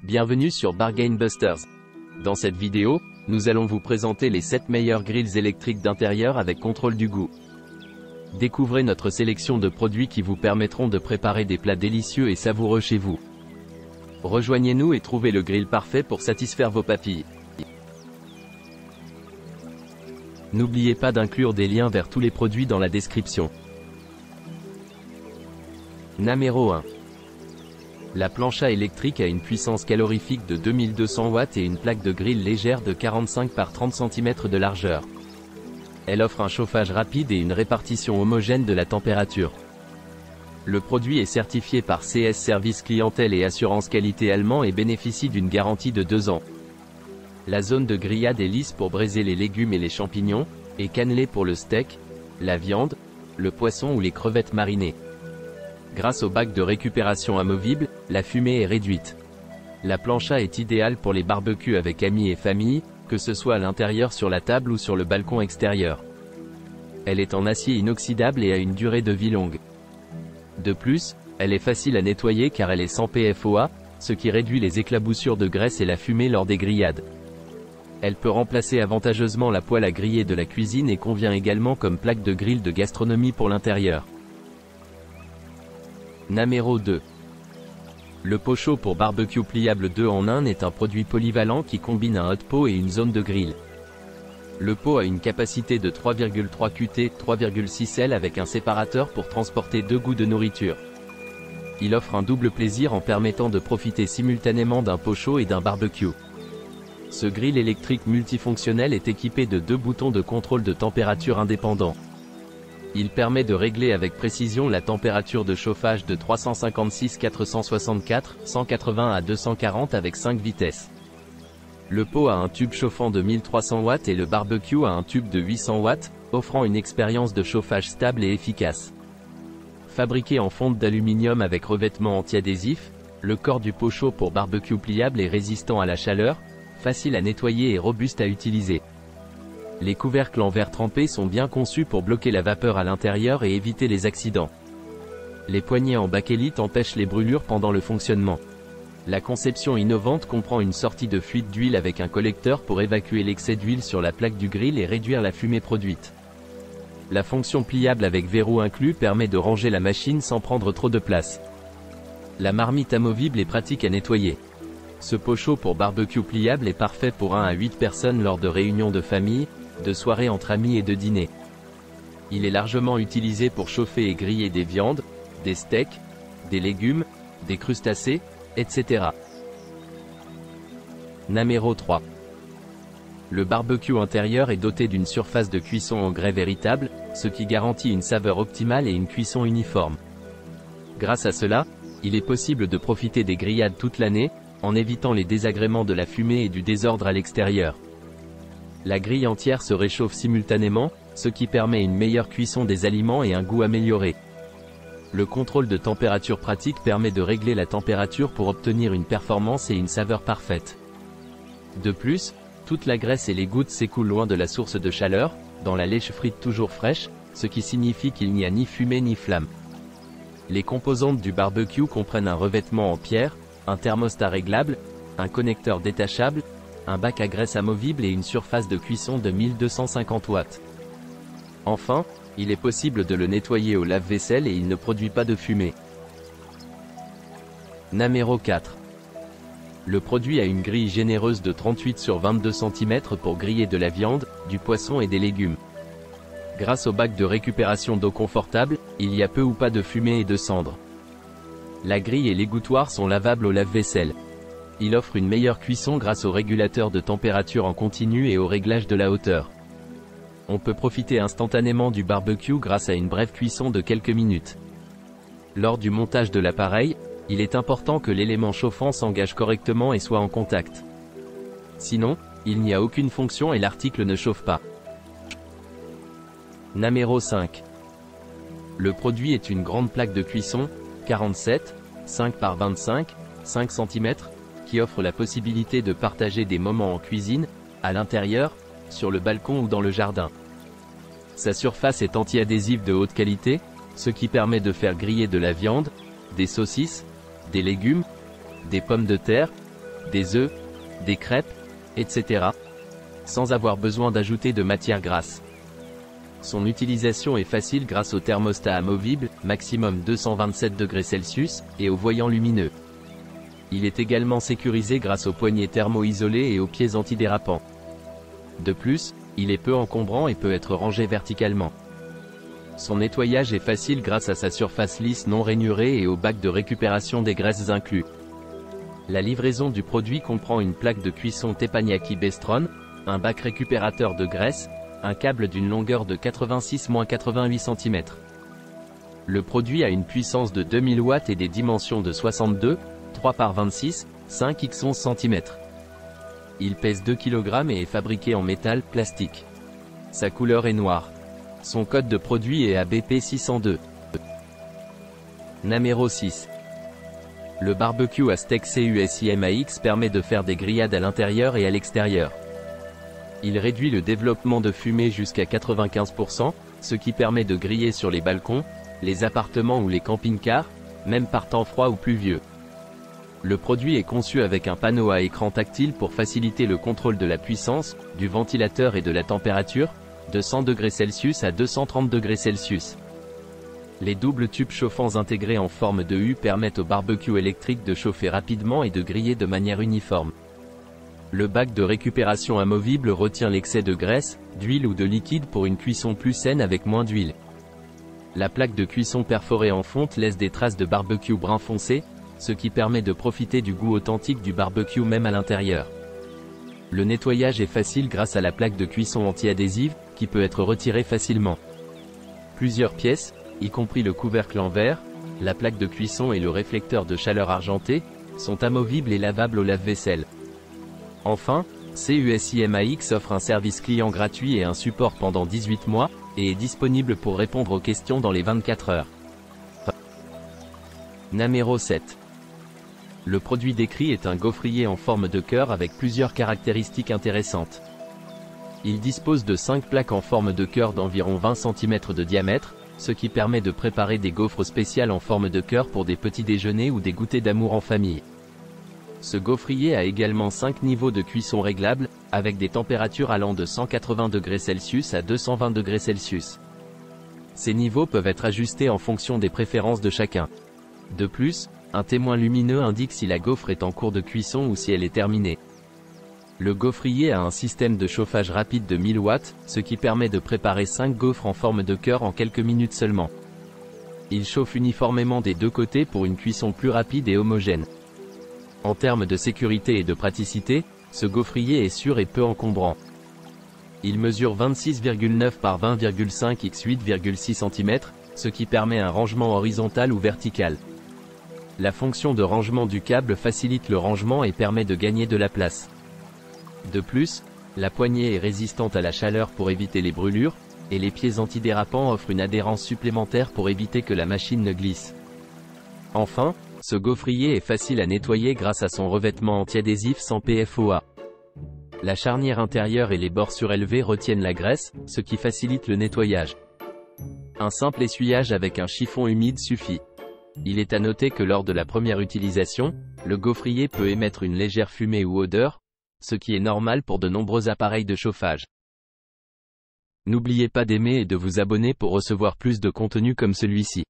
Bienvenue sur Bargain Busters. Dans cette vidéo, nous allons vous présenter les 7 meilleurs grills électriques d'intérieur avec contrôle du goût. Découvrez notre sélection de produits qui vous permettront de préparer des plats délicieux et savoureux chez vous. Rejoignez-nous et trouvez le grill parfait pour satisfaire vos papilles. N'oubliez pas d'inclure des liens vers tous les produits dans la description. Numéro 1. La plancha électrique a une puissance calorifique de 2200 watts et une plaque de grill légère de 45 par 30 cm de largeur. Elle offre un chauffage rapide et une répartition homogène de la température. Le produit est certifié par CS Service Clientèle et Assurance Qualité allemand et bénéficie d'une garantie de 2 ans. La zone de grillade est lisse pour braiser les légumes et les champignons, et cannelée pour le steak, la viande, le poisson ou les crevettes marinées. Grâce au bac de récupération amovible, la fumée est réduite. La plancha est idéale pour les barbecues avec amis et famille, que ce soit à l'intérieur sur la table ou sur le balcon extérieur. Elle est en acier inoxydable et a une durée de vie longue. De plus, elle est facile à nettoyer car elle est sans PFOA, ce qui réduit les éclaboussures de graisse et la fumée lors des grillades. Elle peut remplacer avantageusement la poêle à griller de la cuisine et convient également comme plaque de grill de gastronomie pour l'intérieur. Numéro 2. Le pot chaud pour barbecue pliable 2 en 1 est un produit polyvalent qui combine un hot pot et une zone de grill. Le pot a une capacité de 3,3 QT, 3,6 L avec un séparateur pour transporter 2 goûts de nourriture. Il offre un double plaisir en permettant de profiter simultanément d'un pot chaud et d'un barbecue. Ce grill électrique multifonctionnel est équipé de 2 boutons de contrôle de température indépendants. Il permet de régler avec précision la température de chauffage de 356-464, 180 à 240 avec 5 vitesses. Le pot a un tube chauffant de 1300 watts et le barbecue a un tube de 800 watts, offrant une expérience de chauffage stable et efficace. Fabriqué en fonte d'aluminium avec revêtement anti-adhésif, le corps du pot chaud pour barbecue pliable est résistant à la chaleur, facile à nettoyer et robuste à utiliser. Les couvercles en verre trempé sont bien conçus pour bloquer la vapeur à l'intérieur et éviter les accidents. Les poignées en bakélite empêchent les brûlures pendant le fonctionnement. La conception innovante comprend une sortie de fuite d'huile avec un collecteur pour évacuer l'excès d'huile sur la plaque du grill et réduire la fumée produite. La fonction pliable avec verrou inclus permet de ranger la machine sans prendre trop de place. La marmite amovible est pratique à nettoyer. Ce pot chaud pour barbecue pliable est parfait pour 1 à 8 personnes lors de réunions de famille, de soirées entre amis et de dîners. Il est largement utilisé pour chauffer et griller des viandes, des steaks, des légumes, des crustacés, etc. Numéro 3. Le barbecue intérieur est doté d'une surface de cuisson en grès véritable, ce qui garantit une saveur optimale et une cuisson uniforme. Grâce à cela, il est possible de profiter des grillades toute l'année, en évitant les désagréments de la fumée et du désordre à l'extérieur. La grille entière se réchauffe simultanément, ce qui permet une meilleure cuisson des aliments et un goût amélioré. Le contrôle de température pratique permet de régler la température pour obtenir une performance et une saveur parfaite. De plus, toute la graisse et les gouttes s'écoulent loin de la source de chaleur, dans la lèche frite toujours fraîche, ce qui signifie qu'il n'y a ni fumée ni flamme. Les composantes du barbecue comprennent un revêtement en pierre, un thermostat réglable, un connecteur détachable, un bac à graisse amovible et une surface de cuisson de 1250 watts. Enfin, il est possible de le nettoyer au lave-vaisselle et il ne produit pas de fumée. Numéro 4. Le produit a une grille généreuse de 38 sur 22 cm pour griller de la viande, du poisson et des légumes. Grâce au bac de récupération d'eau confortable, il y a peu ou pas de fumée et de cendres. La grille et l'égouttoir sont lavables au lave-vaisselle. Il offre une meilleure cuisson grâce au régulateur de température en continu et au réglage de la hauteur. On peut profiter instantanément du barbecue grâce à une brève cuisson de quelques minutes. Lors du montage de l'appareil, il est important que l'élément chauffant s'engage correctement et soit en contact. Sinon, il n'y a aucune fonction et l'article ne chauffe pas. Numéro 5. Le produit est une grande plaque de cuisson, 47, 5 par 25, 5 cm, qui offre la possibilité de partager des moments en cuisine, à l'intérieur, sur le balcon ou dans le jardin. Sa surface est anti-adhésive de haute qualité, ce qui permet de faire griller de la viande, des saucisses, des légumes, des pommes de terre, des œufs, des crêpes, etc., sans avoir besoin d'ajouter de matière grasse. Son utilisation est facile grâce au thermostat amovible, maximum 227 degrés Celsius, et au voyant lumineux. Il est également sécurisé grâce aux poignées thermo-isolées et aux pieds antidérapants. De plus, il est peu encombrant et peut être rangé verticalement. Son nettoyage est facile grâce à sa surface lisse non rainurée et au bac de récupération des graisses inclus. La livraison du produit comprend une plaque de cuisson Teppanyaki Bestron, un bac récupérateur de graisse, un câble d'une longueur de 86-88 cm. Le produit a une puissance de 2000 watts et des dimensions de 62, 3 par 26, 5 x 11 cm. Il pèse 2 kg et est fabriqué en métal, plastique. Sa couleur est noire. Son code de produit est ABP 602. Numéro 6. Le barbecue à steak CUSIMAX permet de faire des grillades à l'intérieur et à l'extérieur. Il réduit le développement de fumée jusqu'à 95%, ce qui permet de griller sur les balcons, les appartements ou les camping-cars, même par temps froid ou pluvieux. Le produit est conçu avec un panneau à écran tactile pour faciliter le contrôle de la puissance, du ventilateur et de la température, de 100 degrés Celsius à 230 degrés Celsius. Les doubles tubes chauffants intégrés en forme de U permettent au barbecue électrique de chauffer rapidement et de griller de manière uniforme. Le bac de récupération amovible retient l'excès de graisse, d'huile ou de liquide pour une cuisson plus saine avec moins d'huile. La plaque de cuisson perforée en fonte laisse des traces de barbecue brun foncé, ce qui permet de profiter du goût authentique du barbecue même à l'intérieur. Le nettoyage est facile grâce à la plaque de cuisson anti-adhésive, qui peut être retirée facilement. Plusieurs pièces, y compris le couvercle en verre, la plaque de cuisson et le réflecteur de chaleur argenté, sont amovibles et lavables au lave-vaisselle. Enfin, CUSIMAX offre un service client gratuit et un support pendant 18 mois, et est disponible pour répondre aux questions dans les 24 heures. Numéro 7. Le produit décrit est un gaufrier en forme de cœur avec plusieurs caractéristiques intéressantes. Il dispose de 5 plaques en forme de cœur d'environ 20 cm de diamètre, ce qui permet de préparer des gaufres spéciales en forme de cœur pour des petits déjeuners ou des goûters d'amour en famille. Ce gaufrier a également 5 niveaux de cuisson réglables, avec des températures allant de 180 degrés Celsius à 220 degrés Celsius. Ces niveaux peuvent être ajustés en fonction des préférences de chacun. De plus, un témoin lumineux indique si la gaufre est en cours de cuisson ou si elle est terminée. Le gaufrier a un système de chauffage rapide de 1000 watts, ce qui permet de préparer 5 gaufres en forme de cœur en quelques minutes seulement. Il chauffe uniformément des deux côtés pour une cuisson plus rapide et homogène. En termes de sécurité et de praticité, ce gaufrier est sûr et peu encombrant. Il mesure 26,9 par 20,5 x 8,6 cm, ce qui permet un rangement horizontal ou vertical. La fonction de rangement du câble facilite le rangement et permet de gagner de la place. De plus, la poignée est résistante à la chaleur pour éviter les brûlures, et les pieds antidérapants offrent une adhérence supplémentaire pour éviter que la machine ne glisse. Enfin, ce gaufrier est facile à nettoyer grâce à son revêtement anti-adhésif sans PFOA. La charnière intérieure et les bords surélevés retiennent la graisse, ce qui facilite le nettoyage. Un simple essuyage avec un chiffon humide suffit. Il est à noter que lors de la première utilisation, le gaufrier peut émettre une légère fumée ou odeur, ce qui est normal pour de nombreux appareils de chauffage. N'oubliez pas d'aimer et de vous abonner pour recevoir plus de contenu comme celui-ci.